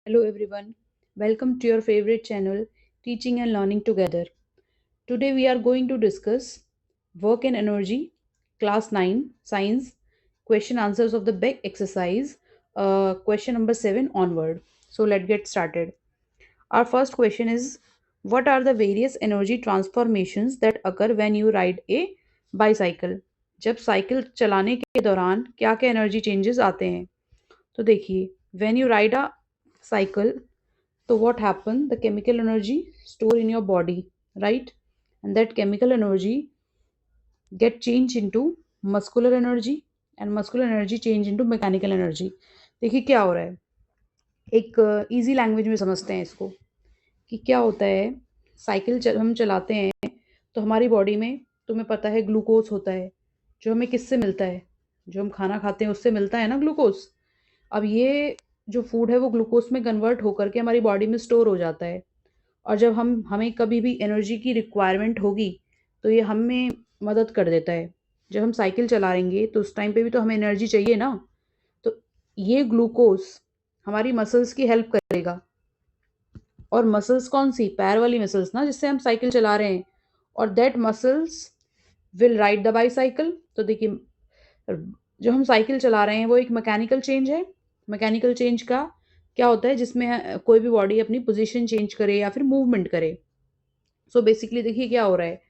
Hello everyone, welcome to your favorite channel, Teaching and Learning Together. Today we are going to discuss Work and Energy, Class 9, Science, question answers of the Beck exercise, question number 7 onward. So let's get started. Our first question is, what are the various energy transformations that occur when you ride a bicycle? जब cycle चलाने के दौरान क्या क्या energy changes आते हैं? तो देखिए, when you ride a cycle, so what happened? The chemical energy stored in your body, right? And that chemical energy get changed into muscular energy, and muscular energy change into mechanical energy. देखिए क्या हो रहा है, एक easy language में समझते हैं इसको कि क्या होता है। साइकिल हम चलाते हैं तो हमारी बॉडी में, तुम्हें पता है, ग्लूकोज होता है जो हमें किससे मिलता है, जो हम खाना खाते हैं उससे मिलता है ना ग्लूकोज। अब ये जो फूड है वो ग्लूकोज में कन्वर्ट होकर के हमारी बॉडी में स्टोर हो जाता है, और जब हमें कभी भी एनर्जी की रिक्वायरमेंट होगी तो ये हमें मदद कर देता है। जब हम साइकिल चलाएंगे तो उस टाइम पे भी तो हमें एनर्जी चाहिए ना, तो ये ग्लूकोज हमारी मसल्स की हेल्प करेगा। और मसल्स कौन सी? पैर वाली मसल्स ना, जिससे हम साइकिल चला रहे हैं। और that muscles will ride the bicycle. तो देखिए, जो हम साइकिल चला रहे हैं वो एक मैकेनिकल चेंज है। मैकेनिकल चेंज का क्या होता है? जिसमें कोई भी बॉडी अपनी पोजीशन चेंज करे या फिर मूवमेंट करे। सो बेसिकली देखिए क्या हो रहा है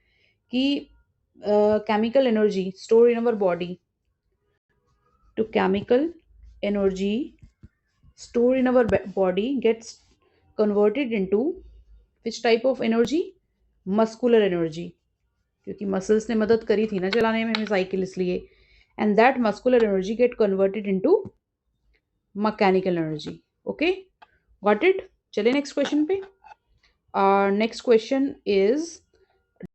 कि chemical energy stored in our body, to chemical energy stored in our body gets converted into which type of energy? Muscular energy, क्योंकि मसल्स ने मदद करी थी ना चलाने में हमें साइकिल, इसलिए। And that muscular energy get converted into mechanical energy. Okay, got it. चलिए नेक्स्ट क्वेश्चन पे। Next question is,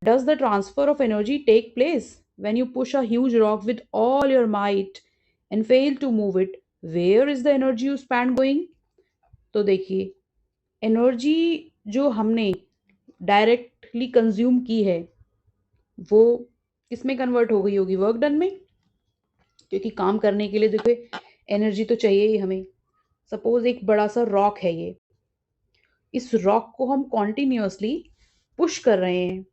does the transfer of energy take place when you push a huge rock with all your might and fail to move it? Where is the energy you spend going? तो देखिए, energy जो हमने directly consume की है वो किसमें convert हो गई होगी? वर्क डन में। क्योंकि काम करने के लिए देखिए एनर्जी तो चाहिए ही हमें। सपोज एक बड़ा सा रॉक है ये, इस रॉक को हम कॉन्टिन्यूअसली पुश कर रहे हैं,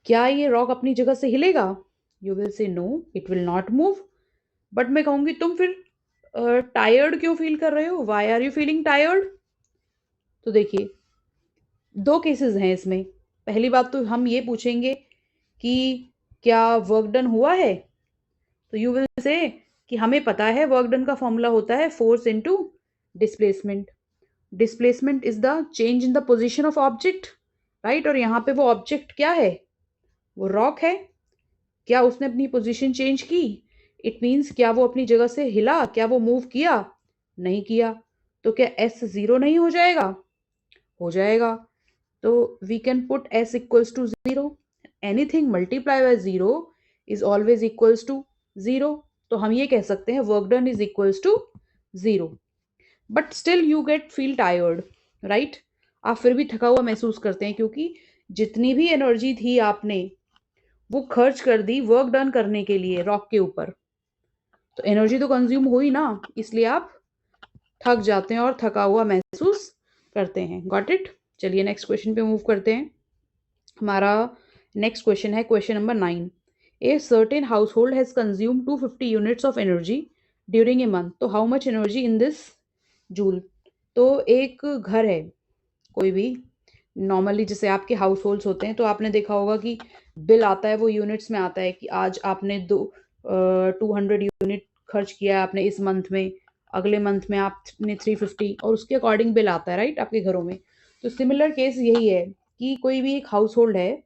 क्या ये रॉक अपनी जगह से हिलेगा? You will say no, it will not move. But मैं कहूंगी तुम फिर टायर्ड क्यों फील कर रहे हो? Why are you feeling tired? तो देखिए, दो केसेस हैं इसमें। पहली बात तो हम ये पूछेंगे कि क्या वर्क डन हुआ है, तो यू विल से कि हमें पता है वर्क डन का फॉर्मूला होता है force into displacement. Displacement is the change in the position of object, right? और यहाँ पे वो ऑब्जेक्ट क्या है? वो रॉक है। क्या उसने अपनी पोजीशन चेंज की? इट मीन्स क्या वो अपनी जगह से हिला? क्या वो मूव किया? नहीं किया। तो क्या एस जीरो नहीं हो जाएगा? हो जाएगा। तो we can put S equals to zero. Anything multiply by zero is always equals to zero. तो हम ये कह सकते हैं work done is equals to zero. But still you get feel tired, right? आप फिर भी थका हुआ महसूस करते हैं, क्योंकि जितनी भी एनर्जी थी आपने वो खर्च कर दी वर्क डन करने के लिए रॉक के ऊपर। तो एनर्जी तो कंज्यूम हुई ना, इसलिए आप थक जाते हैं और थका हुआ महसूस करते हैं। Got it. चलिए नेक्स्ट क्वेश्चन पे मूव करते हैं। हमारा नेक्स्ट क्वेश्चन है question number 9। A certain household has consume 250 units of energy during a month, तो how much energy in this joule? तो एक घर है कोई भी, नॉर्मली जैसे आपके हाउस होल्ड्स होते हैं तो आपने देखा होगा कि बिल आता है वो यूनिट्स में आता है कि आज आपने 200 यूनिट खर्च किया है आपने इस मंथ में, अगले मंथ में आपने 350, और उसके अकॉर्डिंग बिल आता है, राइट, आपके घरों में। तो सिमिलर केस यही है कि कोई भी एक हाउस होल्ड है,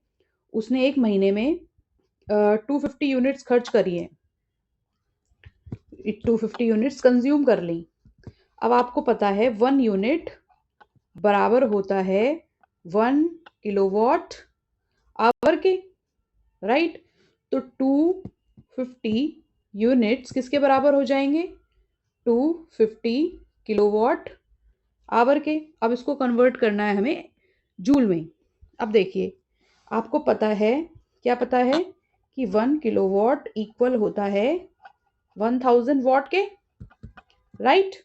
उसने एक महीने में 250 यूनिट्स खर्च करी है, 250 यूनिट्स कंज्यूम कर ली। अब आपको पता है 1 यूनिट बराबर होता है 1 किलोवाट आवर के, राइट? तो 250 यूनिट्स किसके बराबर हो जाएंगे? 250 किलोवाट आवर के। अब इसको कन्वर्ट करना है हमें जूल में। अब देखिए, आपको पता है, क्या पता है कि 1 किलोवाट इक्वल होता है 1000 वाट के, राइट?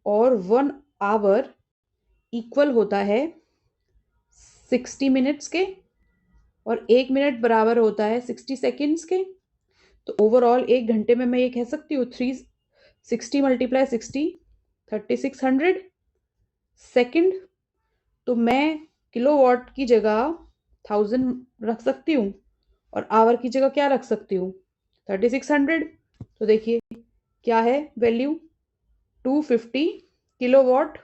और 1 आवर इक्वल होता है 60 मिनट्स के और 1 मिनट बराबर होता है 60 सेकेंड्स के। तो ओवरऑल 1 घंटे में मैं ये कह सकती हूँ 360 मल्टीप्लाई 60 3600 सेकेंड। तो मैं किलोवाट की जगह 1000 रख सकती हूँ और आवर की जगह क्या रख सकती हूँ 3600। तो देखिए क्या है वैल्यू 250 किलोवाट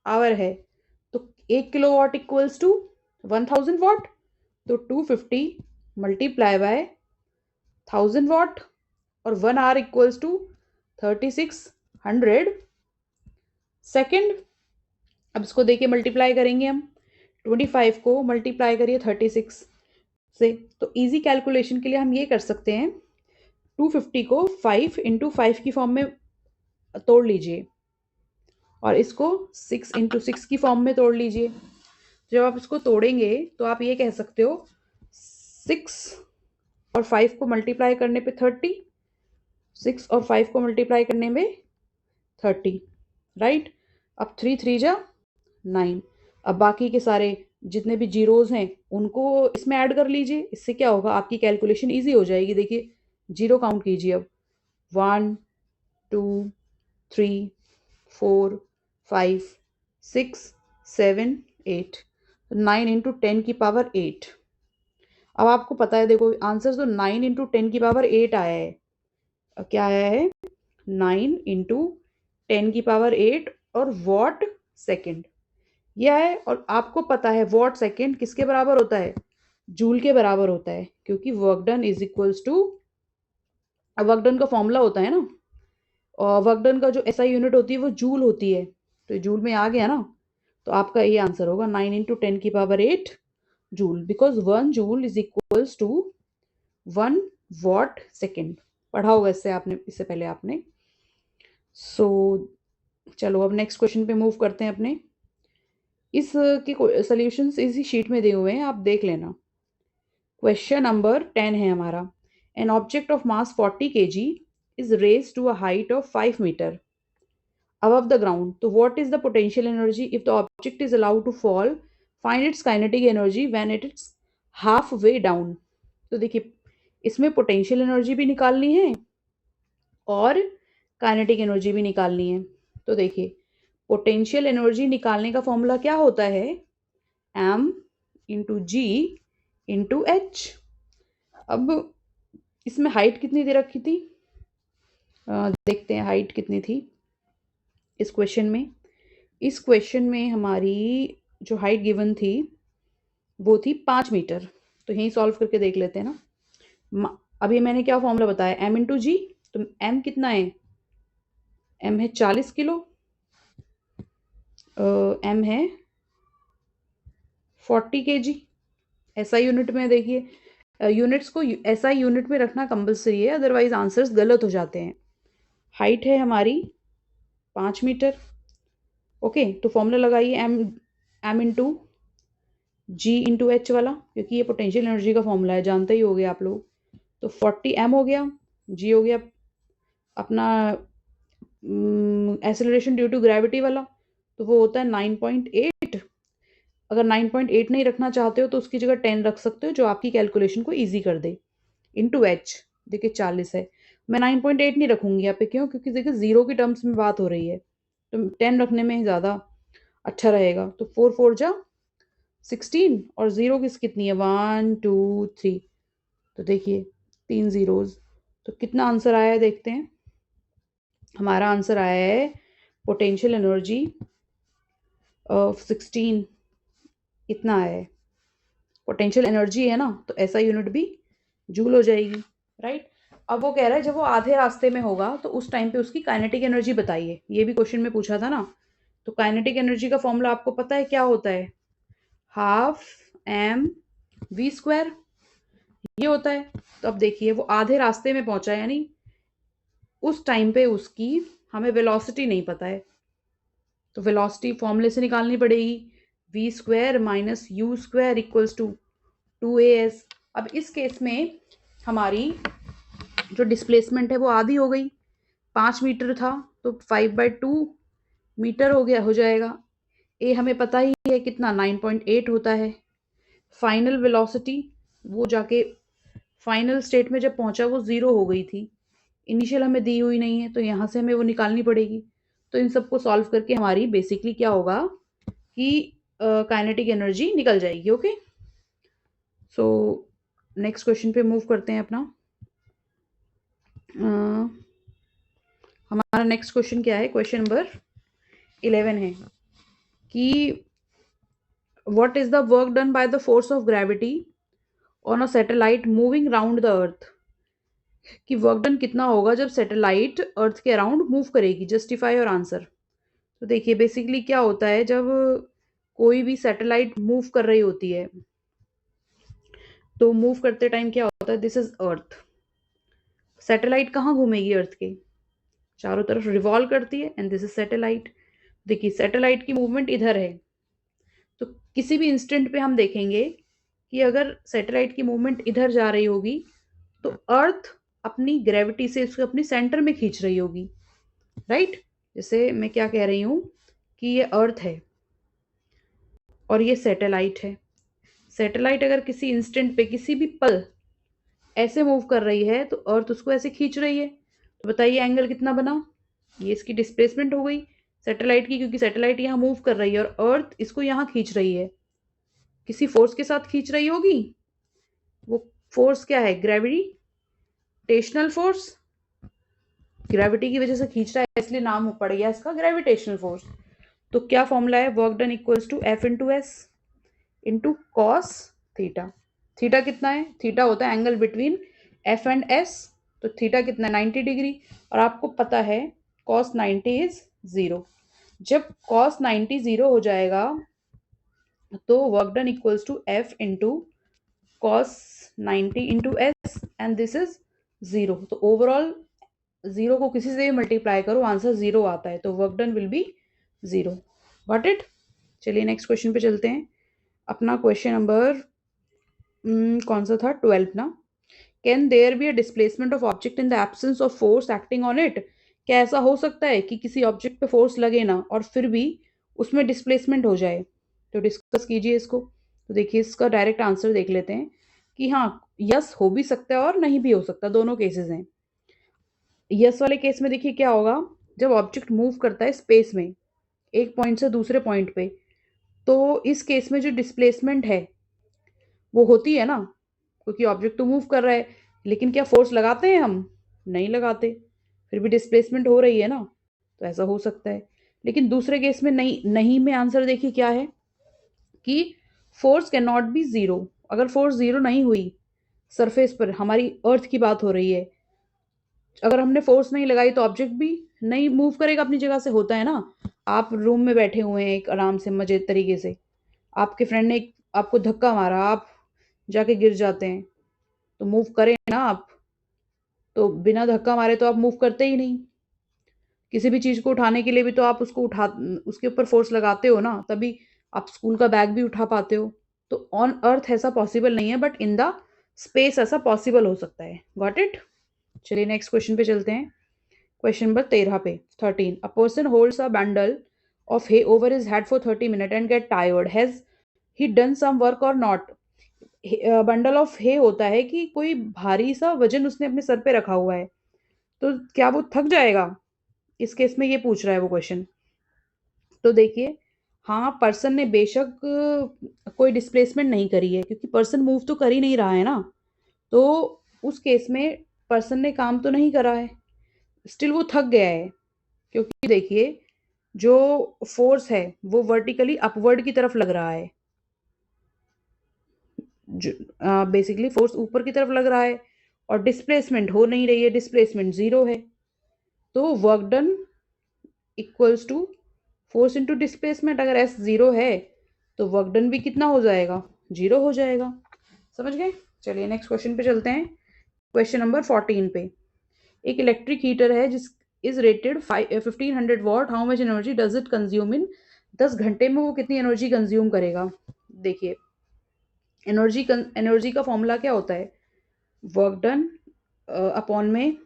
आवर है। तो 1 किलोवाट इक्वल्स टू 1000 वाट। तो 250 मल्टीप्लाई बाय 1000 वाट और 1 आवर इक्वल्स टू 3600 सेकेंड। अब इसको देखिए मल्टीप्लाई करेंगे हम 25 को मल्टीप्लाई करिए 36 से। तो इजी कैलकुलेशन के लिए हम ये कर सकते हैं 250 को 5 इंटू 5 की फॉर्म में तोड़ लीजिए और इसको 6 इंटू 6 की फॉर्म में तोड़ लीजिए। जब आप इसको तोड़ेंगे तो आप ये कह सकते हो 6 और 5 को मल्टीप्लाई करने पे 30, 6 और 5 को मल्टीप्लाई करने में 30, राइट। अब 3 3 जा 9। अब बाकी के सारे जितने भी जीरोज हैं उनको इसमें ऐड कर लीजिए। इससे क्या होगा आपकी कैलकुलेशन इजी हो जाएगी। देखिए जीरो काउंट कीजिए अब 1 2 3 4 5 6 7 8। 9 इंटू 10 की पावर 8। अब आपको पता है देखो आंसर तो 9 इंटू 10 की पावर 8 आया है। क्या आया है 9 इंटू 10 की पावर 8 और वॉट सेकेंड यह है। और आपको पता है वॉट सेकेंड किसके बराबर होता है जूल के बराबर होता है, क्योंकि work done is equals to work done का फॉर्मूला होता है ना, और वर्क डन का जो एसआई यूनिट होती है वो जूल होती है। तो जूल में आ गया ना, तो आपका ये आंसर होगा 9 इंटू 10 की power 8 joule, because 1 joule is equals to 1 watt second. पढ़ा होगा इससे आपने, इससे पहले आपने। सो चलो अब नेक्स्ट क्वेश्चन पे मूव करते हैं अपने। इस के सॉल्यूशंस इसी शीट में दिए हुए हैं, आप देख लेना। क्वेश्चन नंबर 10 है हमारा। An object of mass 40 kg is raise to a height of 5 metre above the ground. So what is the potential energy if the object is allowed to fall? Find its kinetic energy when it is halfway down. तो देखिए इसमें potential energy भी निकालनी है और kinetic energy भी निकालनी है। तो देखिए पोटेंशियल एनर्जी निकालने का फॉर्मूला क्या होता है m into G into H. अब इसमें हाइट कितनी दे रखी थी, देखते हैं हाइट कितनी थी इस क्वेश्चन में। इस क्वेश्चन में हमारी जो हाइट गिवन थी वो थी 5 मीटर। तो यहीं सॉल्व करके देख लेते हैं ना। अभी मैंने क्या फॉर्मूला बताया m इंटू जी। तो m कितना है, m है 40 किलो, m है 40 kg। SI यूनिट में देखिए यूनिट्स को SI यूनिट में रखना कंपलसरी है, अदरवाइज आंसर्स गलत हो जाते हैं। हाइट है हमारी 5 मीटर। ओके तो फॉर्मूला लगाइए m into G into H वाला, क्योंकि ये पोटेंशियल एनर्जी का फॉर्मूला है, जानते ही हो गए आप लोग। तो 40 m हो गया, जी हो गया अपना एक्सेलरेशन ड्यू टू ग्रेविटी वाला, तो वो होता है 9.8। अगर 9.8 नहीं रखना चाहते हो तो उसकी जगह 10 रख सकते हो, जो आपकी कैलकुलेशन को ईजी कर दे। इंटू एच देखिए 40 है, मैं 9.8 नहीं रखूंगी यहाँ पे, क्यों, क्योंकि देखिए जीरो की टर्म्स में बात हो रही है, तो 10 रखने में ज़्यादा अच्छा रहेगा। तो 4 4 जा 16 और जीरो कितनी है 1 2 3। तो देखिए 3 जीरोज। तो कितना आंसर आया है देखते हैं। हमारा आंसर आया है पोटेंशियल एनर्जी ऑफ 16 इतना आया है। पोटेंशियल एनर्जी है ना, तो ऐसा यूनिट भी जूल हो जाएगी, राइट। अब वो कह रहा है जब वो आधे रास्ते में होगा तो उस टाइम पे उसकी काइनेटिक एनर्जी बताइए। ये भी क्वेश्चन में पूछा था ना। तो काइनेटिक एनर्जी का फॉर्मूला आपको पता है क्या होता है, हाफ एम वी स्क्वायर ये होता है। तो अब देखिए वो आधे रास्ते में पहुंचा है, यानी उस टाइम पे उसकी हमें वेलोसिटी नहीं पता है, तो वेलोसिटी फॉर्मूले से निकालनी पड़ेगी। V square minus U square equals to 2as। अब इस केस में हमारी जो डिस्प्लेसमेंट है वो आधी हो गई, 5 मीटर था तो 5/2 मीटर हो जाएगा। ए हमें पता ही है कितना 9.8 होता है। फाइनल वेलोसिटी, वो जाके फाइनल स्टेट में जब पहुंचा वो 0 हो गई थी। इनिशियल हमें दी हुई नहीं है तो यहाँ से हमें वो निकालनी पड़ेगी। तो इन सबको सॉल्व करके हमारी बेसिकली क्या होगा कि काइनेटिक एनर्जी निकल जाएगी। ओके, सो नेक्स्ट क्वेश्चन पे मूव करते हैं अपना। हमारा नेक्स्ट क्वेश्चन क्या है? क्वेश्चन नंबर 11 है कि what is the work done by the force of gravity on a satellite moving round the earth. कि वर्क डन कितना होगा जब सैटेलाइट अर्थ के अराउंड मूव करेगी। जस्टिफाई और आंसर। तो देखिए बेसिकली क्या होता है जब कोई भी सैटेलाइट मूव कर रही होती है तो मूव करते टाइम क्या होता है, दिस इज अर्थ। सैटेलाइट कहाँ घूमेगी? अर्थ के चारों तरफ रिवॉल्व करती है एंड दिस इज सैटेलाइट। देखिए सैटेलाइट की मूवमेंट इधर है तो किसी भी इंस्टेंट पे हम देखेंगे कि अगर सैटेलाइट की मूवमेंट इधर जा रही होगी तो अर्थ अपनी ग्रेविटी से इसको अपने सेंटर में खींच रही होगी, राइट। जैसे मैं क्या कह रही हूं कि ये अर्थ है और ये सैटेलाइट है। सैटेलाइट अगर किसी इंस्टेंट पे किसी भी पल ऐसे मूव कर रही है तो अर्थ उसको ऐसे खींच रही है। तो बताइए एंगल कितना बना? ये इसकी डिस्प्लेसमेंट हो गई सैटेलाइट की, क्योंकि सैटेलाइट यहाँ मूव कर रही है और अर्थ इसको यहाँ खींच रही है। किसी फोर्स के साथ खींच रही होगी। वो फोर्स क्या है? Gravitational force. ग्रेविटी की वजह से खींच रहा है इसलिए नाम पड़ गया इसका ग्रेविटेशनल फोर्स। तो क्या फॉर्मूला है? Work done equals to F into S into cos theta. Theta कितना है? थीटा होता है angle between F and S. तो थीटा कितना है? 90 डिग्री। और आपको पता है कॉस 90 इज 0। जब कॉस 90 0 हो जाएगा तो work done equals to F into cos 90 into S and this is 0। तो ओवरऑल 0 को किसी से भी मल्टीप्लाई करो आंसर 0 आता है, तो work done will be 0। Got it? चलिए नेक्स्ट क्वेश्चन पे चलते हैं। अपना क्वेश्चन नंबर कौन सा था? 12 ना। Can there be a displacement of object in the absence of force acting on it. क्या ऐसा हो सकता है कि किसी ऑब्जेक्ट पे फोर्स लगे ना और फिर भी उसमें डिस्प्लेसमेंट हो जाए? तो डिस्कस कीजिए इसको। तो देखिए इसका डायरेक्ट आंसर देख लेते हैं कि हाँ, यस हो भी सकता है और नहीं भी हो सकता, दोनों केसेस हैं। यस वाले केस में देखिए क्या होगा, जब ऑब्जेक्ट मूव करता है स्पेस में एक पॉइंट से दूसरे पॉइंट पे, तो इस केस में जो डिस्प्लेसमेंट है वो होती है ना, क्योंकि ऑब्जेक्ट तो मूव कर रहा है। लेकिन क्या फोर्स लगाते हैं हम? नहीं लगाते, फिर भी डिस्प्लेसमेंट हो रही है ना, तो ऐसा हो सकता है। लेकिन दूसरे केस में नहीं। नहीं में आंसर देखिए क्या है कि force can not be zero. अगर फोर्स जीरो नहीं हुई सरफेस पर, हमारी अर्थ की बात हो रही है, अगर हमने फोर्स नहीं लगाई तो ऑब्जेक्ट भी नहीं मूव करेगा अपनी जगह से। होता है ना, आप रूम में बैठे हुए हैं एक आराम से मजे तरीके से, आपके फ्रेंड ने आपको धक्का मारा, आप जाके गिर जाते हैं, तो मूव करें ना आप। तो बिना धक्का मारे तो आप मूव करते ही नहीं। किसी भी चीज को उठाने के लिए भी तो आप उसको उठा उसके ऊपर फोर्स लगाते हो ना, तभी आप स्कूल का बैग भी उठा पाते हो। तो ऑन अर्थ ऐसा पॉसिबल नहीं है, बट इन द स्पेस ऐसा पॉसिबल हो सकता है। Got it? चलिए नेक्स्ट क्वेश्चन पे चलते हैं। क्वेश्चन नंबर 13 पे 13, a person holds a bundle of hay over his head for 30 minute and get tired, has he done some work or not. Bundle of hay होता है कि कोई भारी सा वजन उसने अपने सर पे रखा हुआ है, तो क्या वो थक जाएगा? इस केस में ये पूछ रहा है वो क्वेश्चन। तो देखिए हाँ, पर्सन ने बेशक कोई डिस्प्लेसमेंट नहीं करी है, क्योंकि पर्सन मूव तो कर ही नहीं रहा है ना। तो उस केस में पर्सन ने काम तो नहीं करा है, स्टिल वो थक गया है। क्योंकि देखिए जो फोर्स है वो वर्टिकली अपवर्ड की तरफ लग रहा है। बेसिकली फोर्स ऊपर की तरफ लग रहा है और डिस्प्लेसमेंट हो नहीं रही है, डिस्प्लेसमेंट 0 है। तो work done equals to force into displacement. अगर एस 0 है तो वर्क डन भी कितना हो जाएगा? 0 हो जाएगा। समझ गए? चलिए नेक्स्ट क्वेश्चन पे चलते हैं। क्वेश्चन नंबर 14 पे, एक इलेक्ट्रिक हीटर है जिस is rated 1500 what, how much energy does it consume in 10 घंटे में वो कितनी एनर्जी कंज्यूम करेगा? देखिए एनर्जी का फॉर्मूला क्या होता है? वर्क डन अपॉन में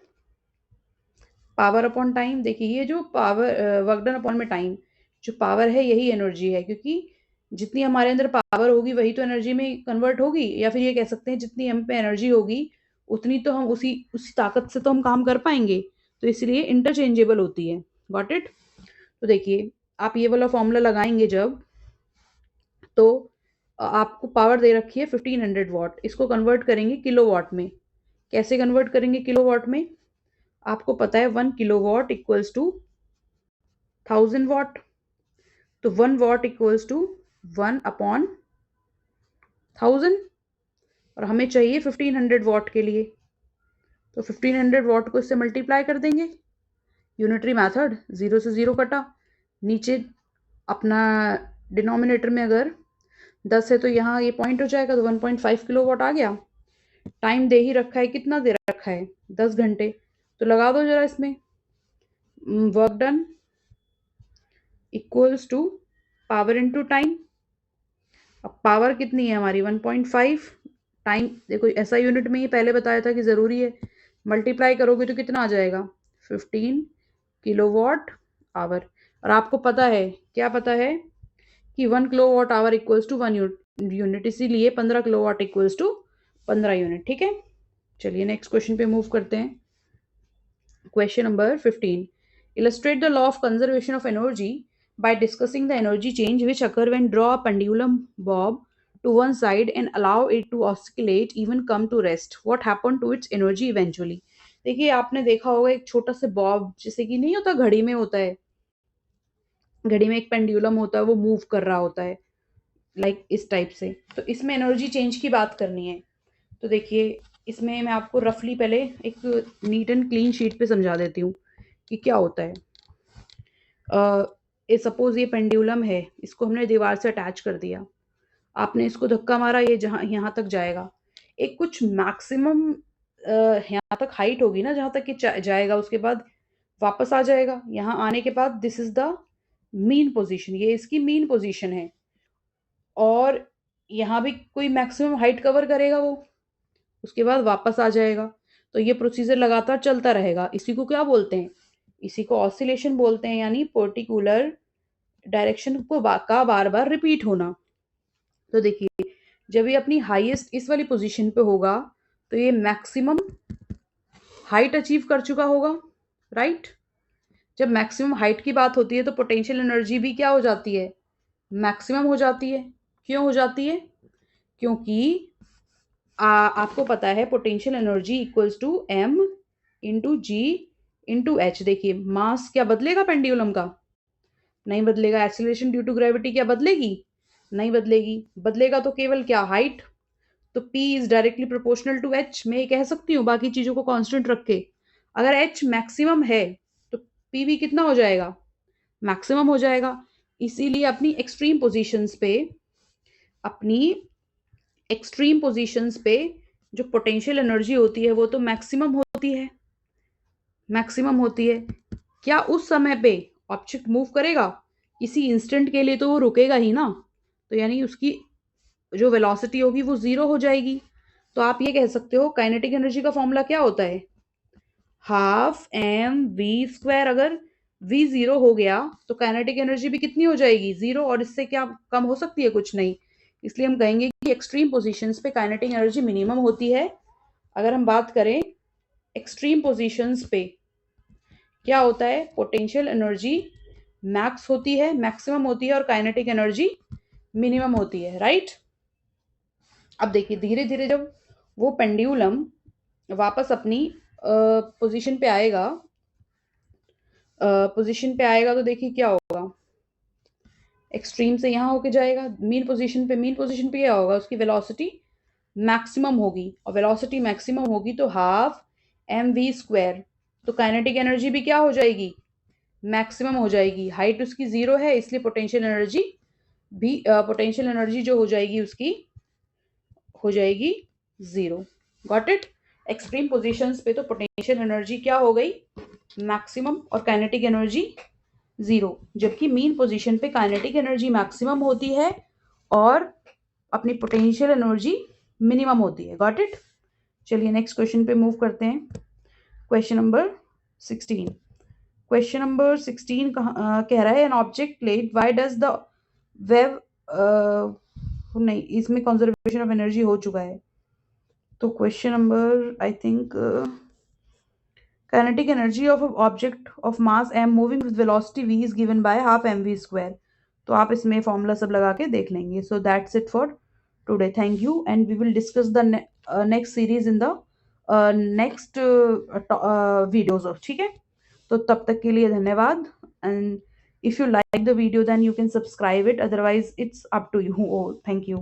पावर अपॉन टाइम, देखिए ये जो पावर वर्क डन अपॉन में टाइम, जो पावर है यही एनर्जी है, क्योंकि जितनी हमारे अंदर पावर होगी वही तो एनर्जी में कन्वर्ट होगी, या फिर ये कह सकते हैं जितनी हम पे एनर्जी होगी उतनी तो हम उसी उसी ताकत से तो हम काम कर पाएंगे, तो इसलिए इंटरचेंजेबल होती है। Got it. तो देखिए आप ये वाला फॉर्मूला लगाएंगे जब, तो आपको पावर दे रखी है 1500 वॉट, इसको कन्वर्ट करेंगे किलोवाट में। कैसे कन्वर्ट करेंगे किलोवाट में? आपको पता है 1 किलोवाट इक्वल्स टू 1000 वॉट, तो 1 वॉट इक्वल्स टू 1/1000, और हमें चाहिए 1500 वॉट के लिए, तो 1500 वॉट को इससे मल्टीप्लाई कर देंगे। यूनिटरी मेथड, 0 से 0 कटा, नीचे अपना डिनोमिनेटर में अगर 10 है तो यहाँ ये पॉइंट हो जाएगा, तो 1.5 किलोवाट आ गया। टाइम दे ही रखा है, कितना दे रखा है? 10 घंटे, तो लगा दो जरा इसमें, work done equals to power into time. अब पावर कितनी है हमारी? 1.5, टाइम देखो ऐसा यूनिट में ही पहले बताया था कि ज़रूरी है, मल्टीप्लाई करोगे तो कितना आ जाएगा? 15 किलोवाट आवर। और आपको पता है, क्या पता है? कि 1 kilowatt hour equals to 1 unit, इसीलिए 15 किलोवाट इक्वल्स टू 15 यूनिट। ठीक है, चलिए नेक्स्ट क्वेश्चन पे मूव करते हैं। Question number 15. Illustrate the law of conservation of energy by discussing the energy change which occur when draw a pendulum bob to one side and allow it to oscillate even come to rest. What happened to its energy eventually? देखिए आपने देखा होगा एक छोटा सा Bob, जैसे कि नहीं होता घड़ी में होता है, घड़ी में एक पेंडुलम होता है, वो मूव कर रहा होता है लाइक इस टाइप से। तो इसमें एनर्जी चेंज की बात करनी है, तो देखिए इसमें मैं आपको रफली पहले एक नीट एंड क्लीन शीट पे समझा देती हूँ कि क्या होता है। सपोज ये पेंडुलम है, इसको हमने दीवार से अटैच कर दिया, आपने इसको धक्का मारा, ये जहाँ यहाँ तक जाएगा, एक कुछ मैक्सिमम यहाँ तक हाइट होगी ना जहाँ तक ये जाएगा, उसके बाद वापस आ जाएगा। यहाँ आने के बाद this is the mean position, ये इसकी मीन पोजीशन है, और यहाँ भी कोई मैक्सिमम हाइट कवर करेगा वो, उसके बाद वापस आ जाएगा। तो ये प्रोसीजर लगातार चलता रहेगा। इसी को क्या बोलते हैं? इसी को ऑसिलेशन बोलते हैं, यानी पर्टिकुलर डायरेक्शन को का बार बार रिपीट होना। तो देखिए जब ये अपनी हाईएस्ट इस वाली पोजीशन पे होगा तो ये मैक्सिमम हाइट अचीव कर चुका होगा, राइट। जब मैक्सिमम हाइट की बात होती है तो पोटेंशियल एनर्जी भी क्या हो जाती है? मैक्सिमम हो जाती है। क्यों हो जाती है? क्योंकि आपको पता है potential energy equals to m into G into H. देखिए मास क्या बदलेगा पेंडुलम का? नहीं बदलेगा। एक्सीलरेशन ड्यू टू ग्रेविटी क्या बदलेगी? नहीं बदलेगी। बदलेगा तो केवल क्या? हाइट। तो p is directly proportional to h, मैं ये कह सकती हूँ बाकी चीजों को कांस्टेंट रख के। अगर h मैक्सिमम है तो p भी कितना हो जाएगा? मैक्सिमम हो जाएगा। इसीलिए अपनी एक्सट्रीम पोजीशंस पे जो पोटेंशियल एनर्जी होती है वो तो मैक्सिमम होती है, मैक्सिमम होती है। क्या उस समय पे ऑब्जेक्ट मूव करेगा? किसी इंस्टेंट के लिए तो वो रुकेगा ही ना, तो यानी उसकी जो वेलोसिटी होगी वो जीरो हो जाएगी। तो आप ये कह सकते हो काइनेटिक एनर्जी का फॉर्मूला क्या होता है? Half M V square. अगर v जीरो हो गया तो काइनेटिक एनर्जी भी कितनी हो जाएगी? जीरो, और इससे क्या कम हो सकती है? कुछ नहीं। इसलिए हम कहेंगे कि एक्सट्रीम पोजीशंस पे काइनेटिक एनर्जी मिनिमम होती है। अगर हम बात करें एक्सट्रीम पोजीशंस पे क्या होता है? पोटेंशियल एनर्जी मैक्स होती है, मैक्सिमम होती है, और काइनेटिक एनर्जी मिनिमम होती है, राइट। अब देखिए धीरे धीरे जब वो पेंडुलम वापस अपनी पोजीशन पे आएगा, तो देखिए क्या होगा, एक्सट्रीम से यहाँ होके जाएगा मीन पोजीशन पे। मीन पोजीशन पे क्या होगा? उसकी वेलोसिटी मैक्सिमम होगी, और वेलोसिटी मैक्सिमम होगी तो हाफ एम वी स्क्वायर। तो काइनेटिक एनर्जी भी क्या हो जाएगी? मैक्सिमम हो जाएगी। हाइट उसकी जीरो है, इसलिए पोटेंशियल एनर्जी जो हो जाएगी उसकी हो जाएगी zero. Got it. Extreme positions पे तो पोटेंशियल एनर्जी क्या हो गई? मैक्सिमम, और काइनेटिक एनर्जी जीरो, जबकि मीन पोजीशन पे काइनेटिक एनर्जी मैक्सिमम होती है और अपनी पोटेंशियल एनर्जी मिनिमम होती है। Got it. चलिए नेक्स्ट क्वेश्चन पे मूव करते हैं। Question number 16. क्वेश्चन नंबर 16 कह रहा है an object plate why does the wave नहीं, इसमें कंजर्वेशन ऑफ एनर्जी हो चुका है। तो question number I think kinetic energy of an object of mass m moving with velocity v is given by half mv square। तो आप इसमें formula सब लगा के देख लेंगे। So that's it for today, thank you and we will discuss the next series in the next videos. ठीक है, तो तब तक के लिए धन्यवाद and if you like the video then you can subscribe it, otherwise it's up to you। Oh, thank you।